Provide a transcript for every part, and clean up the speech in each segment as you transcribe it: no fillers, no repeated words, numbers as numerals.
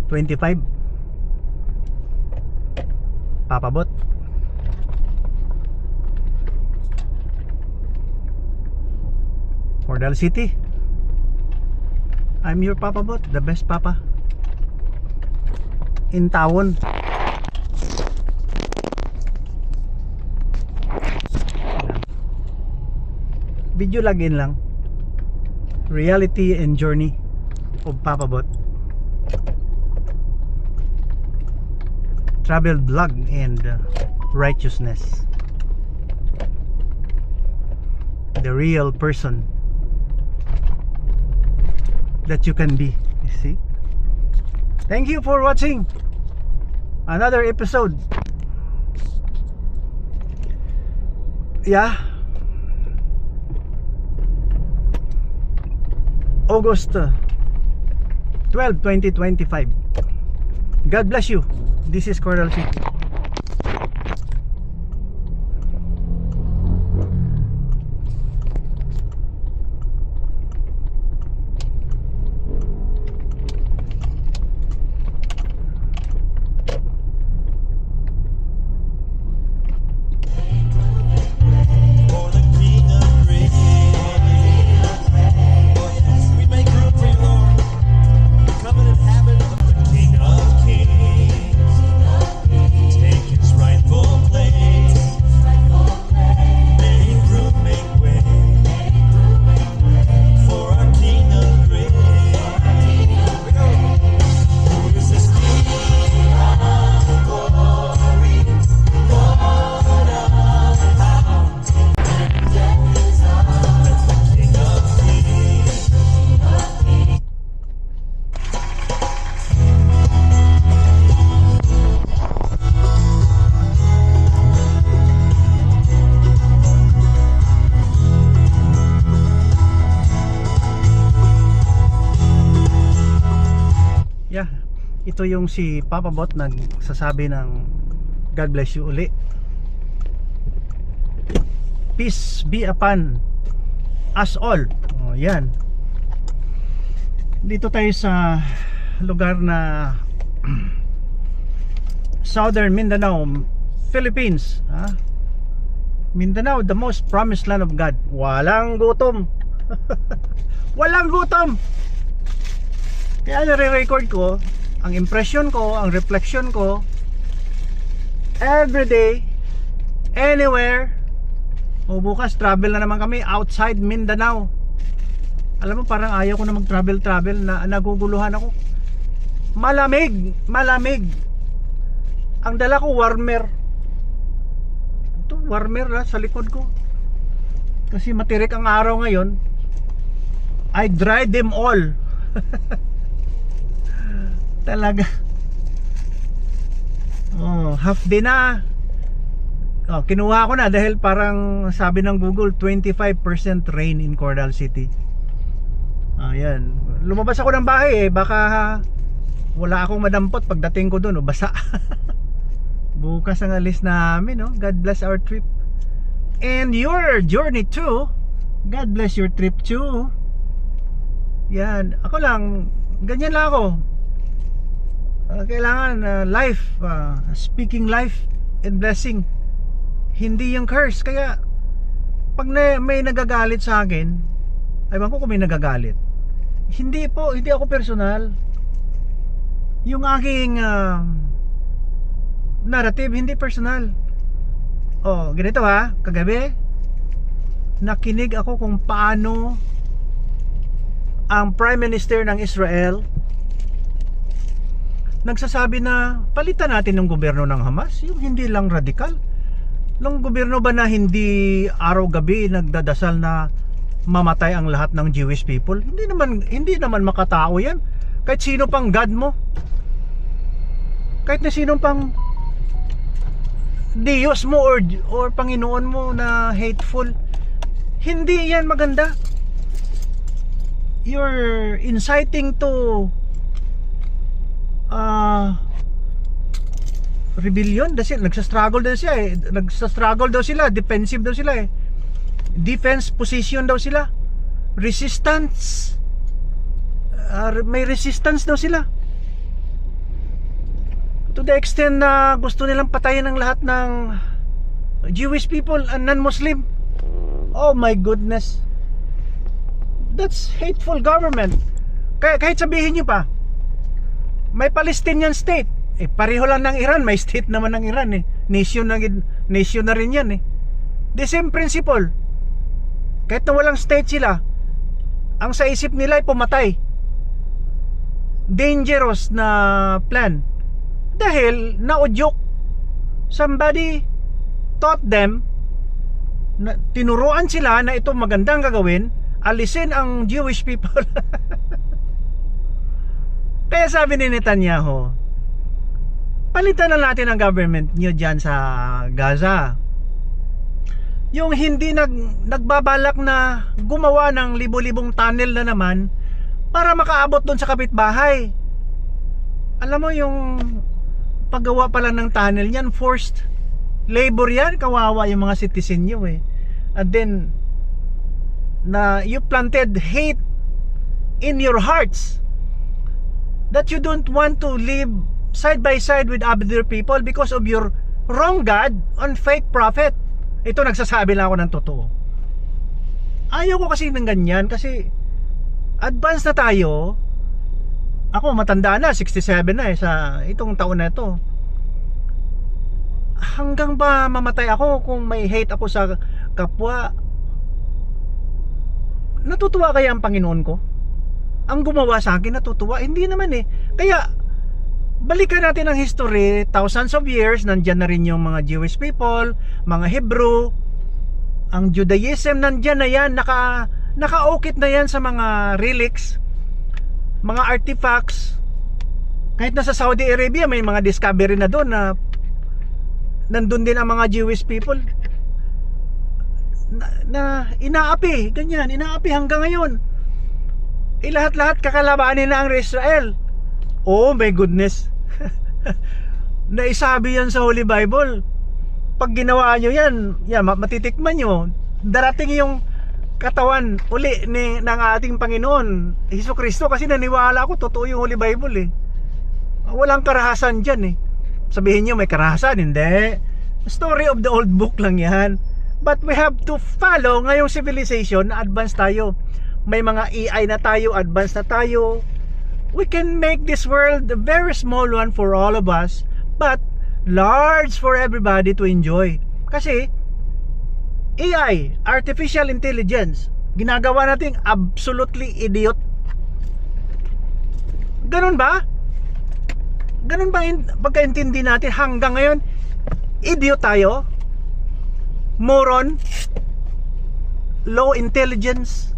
25 papabot. Cordal City, I'm your papabot, the best papa in town. Video login lang, reality and journey of papabot, travel vlog and righteousness, the real person that you can be. You see, thank you for watching another episode. Yeah, August 12, 2025. God bless you. This is Cordal City. Yeah, ito yung si Papa Bot nagsasabi ng God bless you uli. Peace be upon us all. Oh, yan. Dito tayo sa lugar na Southern Mindanao, Philippines. Mindanao, the most promised land of God. Walang gutom. Walang gutom. Kaya nare-record ko ang impression ko, ang reflection ko everyday, anywhere. O bukas travel na naman kami outside Mindanao. Alam mo, parang ayaw ko na mag-travel na naguguluhan ako. Malamig, malamig. Ang dala ko warmer. Ito warmer sa likod ko. Kasi matirik ang araw ngayon. I dried them all. Talaga. Oh, half day na. Oh, kinuha ko na dahil parang sabi ng Google 25% rain in Cordal City. Ayan. Lumabas ako ng bahay baka wala akong madampot pagdating ko doon, basa. Bukas ang alis namin, God bless our trip. And your journey too. God bless your trip too. Yan. Ako lang, ganyan lang ako. Kailangan life, speaking life and blessing, hindi yung curse. Kaya pag may nagagalit sa akin, aywan ko kung may nagagalit, hindi ako personal. Yung aking narrative hindi personal. Ganito kagabi nakinig ako kung paano ang Prime Minister ng Israel nagsasabi na palitan natin yung gobyerno ng Hamas, yung hindi lang radikal. Yung gobyerno ba na hindi araw-gabi nagdadasal na mamatay ang lahat ng Jewish people? Hindi naman makatao yan. Kahit sino pang God mo, kahit na sino pang Diyos mo or Panginoon mo na hateful, hindi yan maganda. You're inciting to rebellion. Nagsastruggle daw sila, defensive daw sila defense position daw sila, resistance, may resistance daw sila. the extent na gusto nilang patayin ng lahat ng Jewish people and non-Muslim. Oh my goodness, that's hateful government. Kaya kahit sabihin nyo pa may Palestinian state, pareho lang ng Iran, may state naman ng Iran nation na rin yan the same principle. Kahit na walang state sila, ang sa isip nila ay pumatay. Dangerous na plan dahil naudyok. Somebody taught them, tinuruan sila na ito magandang gagawin, alisin ang Jewish people. Kaya sabi ni Netanyahu, palitan na natin ang government nyo dyan sa Gaza. Yung hindi nagbabalak na gumawa ng libo-libong tunnel na naman para makaabot doon sa kapitbahay. Alam mo yung paggawa pala ng tunnel yan, forced labor yan, kawawa yung mga citizen nyo and then you planted hate in your hearts that you don't want to live side by side with other people because of your wrong God on fake prophet. Ito, nagsasabi lang ako ng totoo. Ayaw ko kasi ng ganyan kasi advance na tayo. Ako matanda na, 67 na sa itong taon na ito. Hanggang ba mamatay ako kung may hate ako sa kapwa? Natutuwa kaya ang Panginoon ko? Ang gumawa sa akin natutuwa? Hindi naman Kaya balikan natin ang history. Thousands of years nandyan na rin yung mga Jewish people, mga Hebrew, ang Judaism nandyan na yan, nakaukit na yan sa mga relics, mga artifacts. Kahit na sa Saudi Arabia may mga discovery na doon na nandun din ang mga Jewish people na inaapi, ganyan, inaapi hanggang ngayon. Lahat-lahat kakalabanin na ang Israel. Oh my goodness. Naisabi yan sa Holy Bible. Pag ginawa nyo yan, matitikman nyo. Darating yung katawan uli ng ating Panginoon Hesukristo, kasi naniwala ako totoo yung Holy Bible Walang karahasan dyan Sabihin nyo may karahasan, hindi. Story of the old book lang yan. But we have to follow ngayong civilization na advance tayo. May mga AI na tayo, advance na tayo. We can make this world a very small one for all of us, but large for everybody to enjoy. Kasi AI, artificial intelligence, ginagawa nating absolutely idiot. Ganun ba? Ganun ba pagkaintindi natin hanggang ngayon? Idiot tayo? Moron? Low intelligence?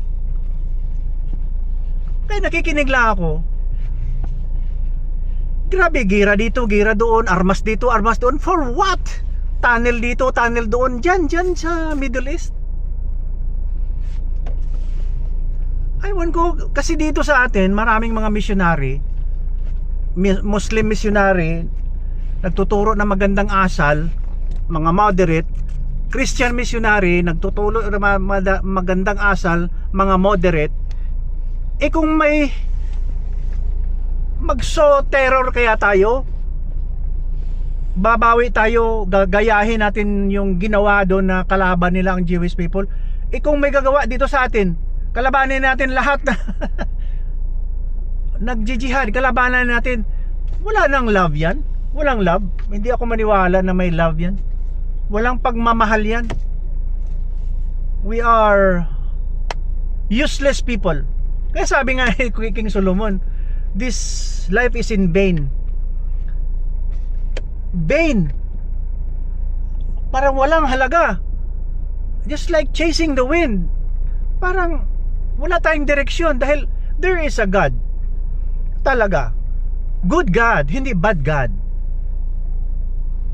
Kaya nakikinig lang ako. Grabe, gira dito, gira doon, armas dito, armas doon. For what? Tunnel dito, tunnel doon. Dyan sa Middle East. Aywan ko, kasi dito sa atin maraming mga missionary, Muslim missionary, nagtuturo ng magandang asal, mga moderate. Christian missionary, nagtuturo ng magandang asal, mga moderate. Kung may magso-terror kaya tayo, babawi tayo, gagayahin natin yung ginawa doon na kalaban nila ang Jewish people. Kung may gagawa dito sa atin, kalabanin natin lahat na nagjijihad, kalabanan natin. Wala nang love yan. Walang love. Hindi ako maniwala na may love yan. Walang pagmamahal yan. We are useless people. Kaya sabi nga ni King Solomon, this life is in vain. Vain. Parang walang halaga. Just like chasing the wind. Parang wala tayong direksyon dahil there is a God. Talaga. Good God, hindi bad God.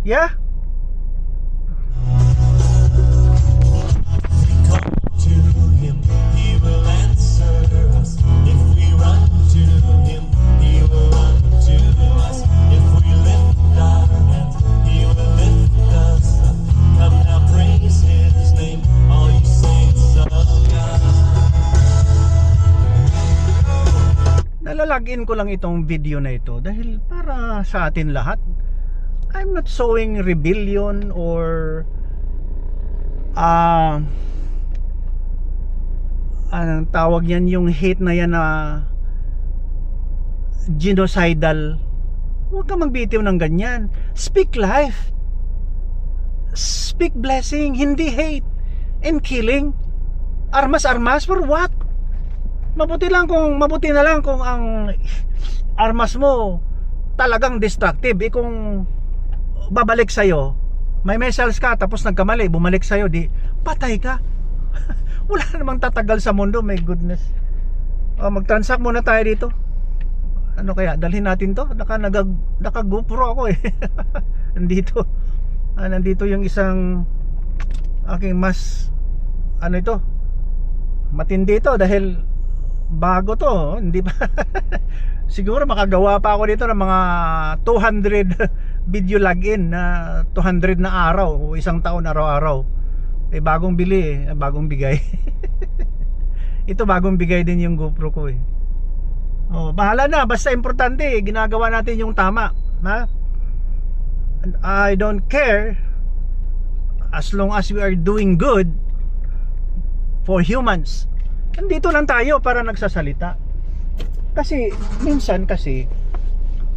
Yeah? Nalalagin ko lang itong video na ito dahil para sa atin lahat, I'm not showing rebellion or anong tawag yan, yung hate na yan na genocidal. Huwag ka magbitiw ng ganyan. Speak life, speak blessing, hindi hate and killing. Armas for what? Mabuti na lang kung ang armas mo talagang destructive. Kung babalik sa'yo, may missiles ka tapos nagkamali, bumalik sa'yo, di patay ka. Wala namang tatagal sa mundo, my goodness. Mag-transact muna tayo dito. Ano kaya, dalhin natin to? Naka GoPro ako eh. Nandito yung isang aking mas matindi to dahil bago to, hindi ba? Siguro makagawa pa ako dito ng mga 200 video login na 200 na araw o isang taon araw-araw. Bagong bili bagong bigay. Ito bagong bigay din yung GoPro ko eh. Bahala na, basta importante ginagawa natin yung tama, ha? I don't care as long as we are doing good for humans. Nandito lang tayo para nagsasalita. Kasi minsan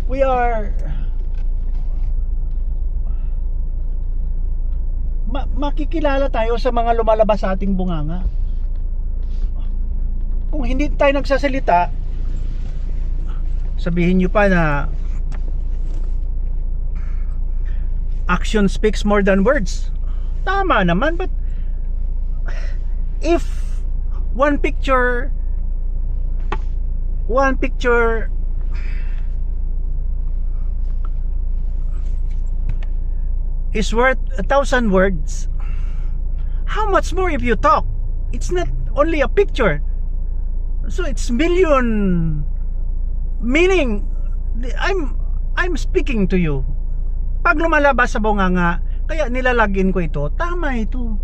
we are makikilala tayo sa mga lumalabas sa ating bunganga. Kung hindi tayo nagsasalita, sabihin nyo pa na action speaks more than words. Tama naman, but if one picture is worth 1,000 words, how much more if you talk? It's not only a picture, so it's million meaning. I'm speaking to you. Pag lumalabas sa bunganga, kaya nilalagin ko ito, tama ito.